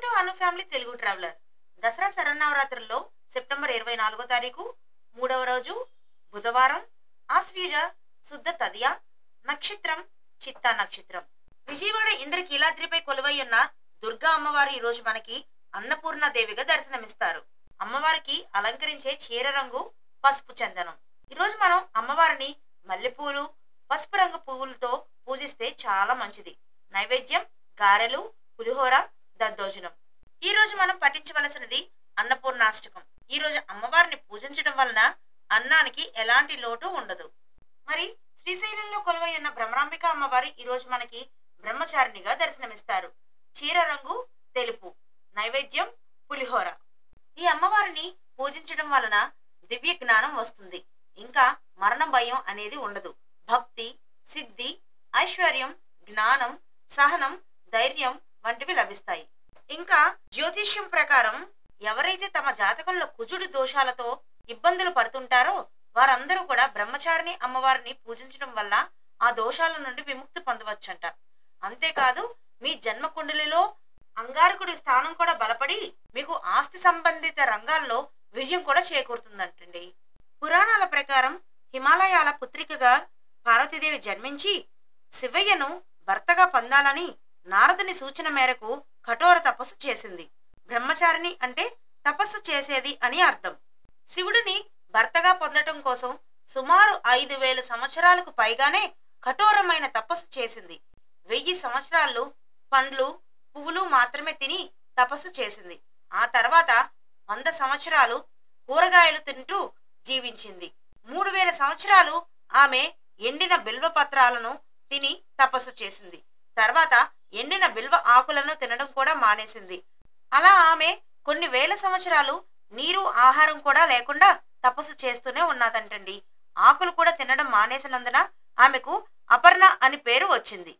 To Anu family Telugu traveller. Dasara శరన్నవరాత్రుల్లో September 24వ తారీఖు 3వ రోజు బుధవారం, ఆశ్వీజ శుద్ధ తదియ, నక్షత్రం చిత్తా నక్షత్రం. విజయవాడ ఇంద్రకీలాద్రిపై కొలువై ఉన్న దుర్గా అమ్మవారు ఈ రోజు మనకి అన్నపూర్ణాదేవిగా దర్శనమిస్తారు. అమ్మవారికి అలంకరించే చీర రంగు పసుపు చందనం. ఈరోజు మనం అమ్మవారిని మల్లెపూలు, పసుపు రంగు పువ్వులతో పూజిస్తే చాలా మంచిది. నైవేద్యం గారెలు, పులిహోర, దద్దోజనం. ఈ రోజు మనం పఠించవలసినది అన్నపూర్ణాష్టకం. ఈ రోజు అమ్మవారిని పూజించడం వలన అన్నానికి ఎలాంటి లోటు ఉండదు. మరి శ్రీశైలంలో కొలువై ఉన్న భ్రమరాంబిక అమ్మవారు ఈ రోజు మనకి బ్రహ్మచారిణిగా దర్శనమిస్తారు. చీర రంగు తెలుపు. నైవేద్యం పులిహోర. ఈ అమ్మవారిని పూజించడం వలన దివ్య జ్ఞానం వస్తుంది. ఇంకా మరణ భయం అనేది ఉండదు. భక్తి, సిద్ధి, ఐశ్వర్యం, జ్ఞానం, సహనం, ధైర్యం వంటివి లభిస్తాయి. ఇంకా జ్యోతిష్యం ప్రకారం ఎవరైతే తమ జాతకంలో కుజుడు దోషాలతో ఇబ్బందులు పడుతుంటారో వారందరూ కూడా బ్రహ్మచారిణి అమ్మవారిని పూజించడం వల్ల ఆ దోషాల నుండి విముక్తి పొందవచ్చంట. అంతేకాదు మీ జన్మ కుండలిలో అంగారకుడి స్థానం కూడా బలపడి మీకు ఆస్తి సంబంధిత రంగాల్లో విజయం కూడా చేకూరుతుందంటండి. పురాణాల ప్రకారం హిమాలయాల పుత్రికగా పార్వతీదేవి జన్మించి శివయ్యను భర్తగా పొందాలని నారదుని సూచన మేరకు కఠోర తపస్సు చేసింది. బ్రహ్మచారిణి అంటే తపస్సు చేసేది అని అర్థం. శివుడిని భర్తగా పొందటం కోసం సుమారు 5000 సంవత్సరాలకు పైగానే కఠోరమైన తపస్సు చేసింది. 1000 సంవత్సరాలు పండ్లు, పువ్వులు మాత్రమే తిని తపస్సు చేసింది. ఆ తర్వాత 100 సంవత్సరాలు కూరగాయలు తింటూ జీవించింది. 3000 సంవత్సరాలు ఆమె ఎండిన బిల్వ పత్రాలను తిని తపస్సు చేసింది. తర్వాత ఎండిన బిల్వ ఆకులను తినడం కూడా మానేసింది. అలా ఆమె కొన్ని వేల సంవత్సరాలు నీరు, ఆహారం కూడా లేకుండా తపస్సు చేస్తూనే ఉన్నదంటండి. ఆకులు కూడా తినడం మానేసినందున ఆమెకు అపర్ణ అని పేరు వచ్చింది.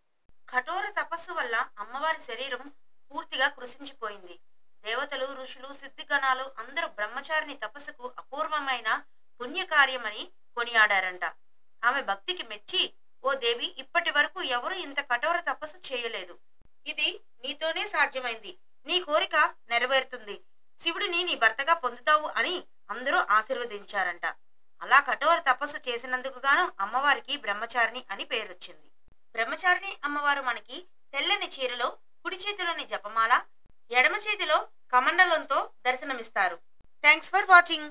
కఠోర తపస్సు వల్ల అమ్మవారి శరీరం పూర్తిగా కృషించిపోయింది. దేవతలు, ఋషులు, సిద్ధిగణాలు అందరూ బ్రహ్మచారిని తపస్సుకు అపూర్వమైన పుణ్యకార్యమని కొనియాడారంట. ఆమె భక్తికి మెచ్చి, ఓ దేవి, ఇప్పటి వరకు ఎవరు ఇంత కఠోర తపస్సు చేయలేదు. ఇది నీతోనే సాధ్యమైంది. నీ కోరిక నెరవేరుతుంది. శివుడిని నీ భర్తగా పొందుతావు అని అందరూ ఆశీర్వదించారంట. అలా కఠోర తపస్సు చేసినందుకు గాను అమ్మవారికి బ్రహ్మచారిణి అని పేరొచ్చింది. బ్రహ్మచారిణి అమ్మవారు మనకి తెల్లని చీరలో, కుడి చేతిలోని జపమాల, ఎడమ చేతిలో కమండలంతో దర్శనమిస్తారు. Thanks for watching.